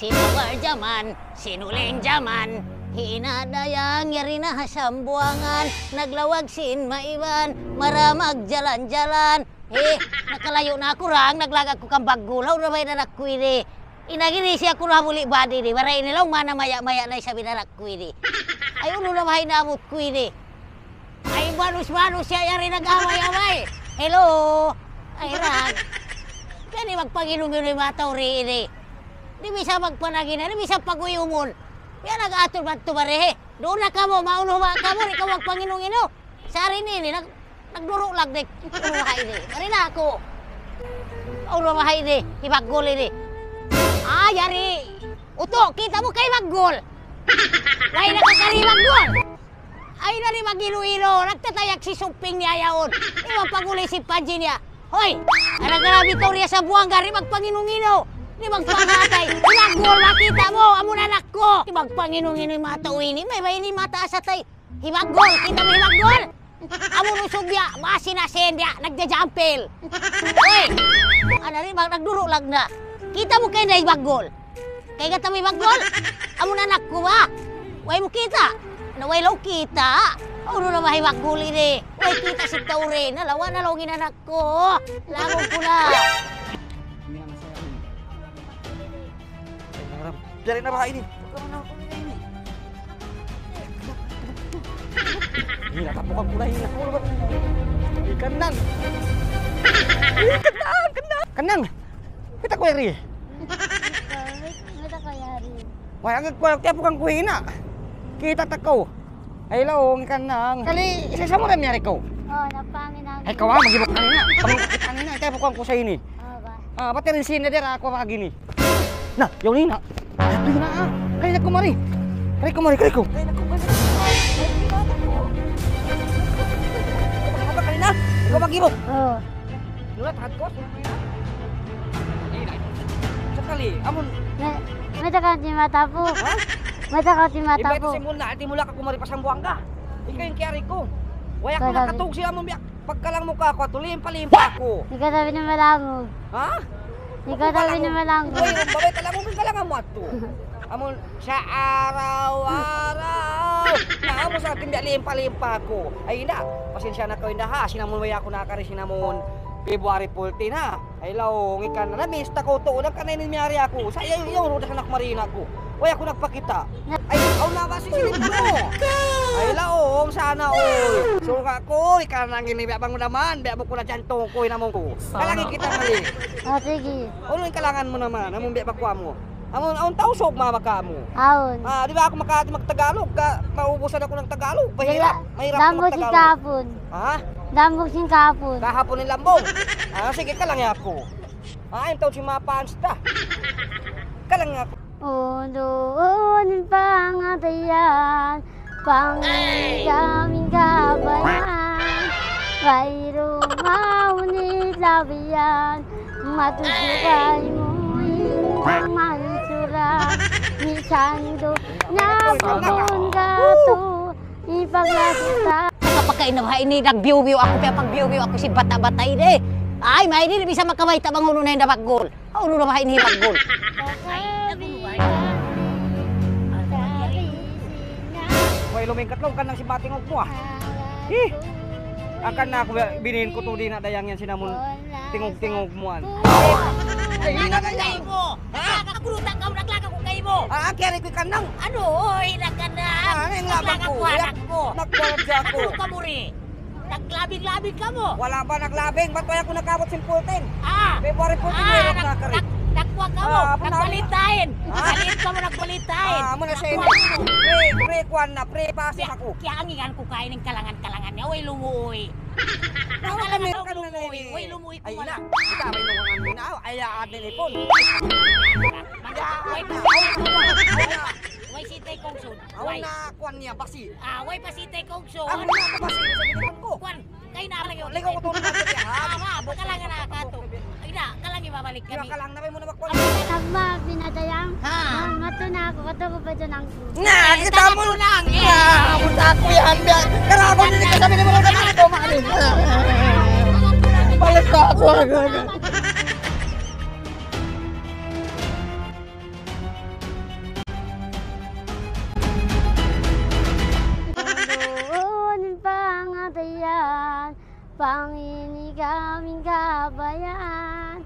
Sinawar jaman, sinuling jaman, hinadayang yari na hasambuangan, naglawag sin maiwan, maramag jalan-jalan. Nakalayo na ako rang, naglagag ko kang baggulaw, rabay na nakwili. Inagini siya ko na muli badi di, maray nilaw mana maya-maya na sabi na nakwili. Ay ulo na mahay na amot kwili. Ay manus-manus siya yari nag-away-away. Hello, ay rang. Kani magpag-inong-inong yung mga tauri ini. Di bisa magpanagin na, di bisa pag-uyumon. Yan nag-atol ba ito barehe? Doon na ka mo, maulo ba ka mo, ikaw magpanginong-ino. Sari nini, nagduro lang dik. Ulo mahay ini. Marina ako. Ulo mahay ini, ibaggol ini. Ah, yari. Uto, kita mo kay maggol. Lain na ka kari maggol. Ay na rin mag-ilo-ilo, nagtatayak si Suping niya yaon. Iwan paguli si Panji niya. Hoy, anak-anak Victoria sa buwang gari magpanginong-ino. Di magpangatay. Imaggol, makita mo, amon anak ko. Di magpanginong-ino yung mga tao ini. May ini mata sa tay. Himaggol, kita mo himaggol. Amon usubya, masin-asin dia, nagjajampil. Hoy, ano rin, nagduro lang na. Kita mo kayo na himaggol. Kaya ka mo himaggol. Amon anak ko ba? Way mo kita. Naway law kita. Ano na mahimaggol ini. Way kita si Taure. Nalawa na law ginanak ko. Langong ko na. Biarin na baka ini. Ini nakapukan ko na ini. Kanang. Kanang. Kita ko yari. Kita ko yari. Why agad ko tiap bukan ko hina. Kita takaw. Ay laong kanang. Kali isa mo rin yari ko. Oh, napangin ang. Ay kawa magibok kanina. Pamikit kanina tiap bukan ko sa ini. Oh, ba. Ah, pati rin sina dira ako pa gini. Nah, yung nina. Ay na ah. Kaya ko mari. Kaya ko. Kaya ko mari. Kanina. Ikaw magibok. Oh. Nulat hat ko. Sekali, amun. Mata ka di mata po. Ha? Mata ka di mata Ibe po. si muna, di mula ka kumari pasang buwang ka. Ikaw yung kiyari ko. Waya ko Kaya nakatug siya mo biyak. Pagkalang mukha ko, tulimpa-limpa ko. Di ka tabi na malangog. Ha? Di ka tabi na malangog. Uy, babay talang mo, kalangan mo ato. Amon, sa araw-araw. Naamo sa ating limpa-limpa ko. Ay na, pasensya na ko inda ha. Sinamon waya ko nakari sinamon. February 14 ha. Ay laong ikan na mista ko to. Nagkanainin miyari ako. Sa iyo yung rodas anak marina ko. Waya ko nagpakita. Ay, aw na ba si silip mo? Ay laong sana oy. Suka ko, ikan nang ginibya bang naman. Biya mo ko na jantong ko inamon ko. Kalangin kita mali. Oh, sige. Ano yung kalangan mo naman? Amon biya bakwa mo. Amon taw sok mama ka mo. Aon. Ah, di ba ako makati magtagalog ka? Maubusan ako ng Tagalog. Mahirap ako Dambog si magtagalog. kapon. Ha? Dambog si kapon. Kahapon ng lambong. Ah, sige ka lang ako. Ah, yung taon si mga pansta. Ka lang ako. Doon pangatayan, panggaming kabayan, mayroong maunit labiyan, matutupay mo yung mansura, misando na pabon gato, ipaglasita. Kapagkainawa ini, nag-biw-biw ako, kaya pag-biw-biw ako si bata-bata ini. Ay, may hindi bisa makaway tabang uno na yung dabaggol. Uno na mahay ini baggol. Way lumingkatlong ka ng si Batingog mo ah. Akan na ako binin ko to din na dayang yan sinamon tingog-tingog mo an. Ay, hinagay mo! Nakakakurutan ka mo, naglaka ko kayo mo! Ah, kaya ko kanang. Ano? Oy, nagkanang! Ah, yung labang ko. Anak ko! Nagbarabya ko. Nakulong ka mo rin! Naglabing-labing ka mo! Wala ba naglabing? Ba't kaya ko nakabot simpultin? Ah! February 14 meron na ka rin. Nagkuha ka mo! Ah, Nagbalitain! Ah? Balit ka mo, nagbalitain! Ah, muna siya Nakuha ini. mo. Pre-kwan na, pre-pasok ako. Kaya angingan ko kain ng kalangan-kalangan niya. Uy, lumuoy! Kami Kalangan lumuoy! Uy, lumuoy ko ay wala! ina, kita may nungangan mo na. Ay, aadin ipon. Uy, sitay kong sun! Awan na kwan niya, basi. Uy, pasitay kong sun! Ako na ako basi, sa binipon ko. Kwan, kayo na lang yun! Ligaw ko tulong natin yan. Kalangan na kato! Ay na, kalang ibabalik Kaya kami! ka lang na may muna makwan. Tama, pinatayang. Ha? Mato na ako, kato ko pa dyan ang Na, kita mo lang! Ah, punta ako yan. Kaya ako nila kasabi ni mo lang na ito, mahalin. Balik ka ako agad. Pangini kaming kabayan.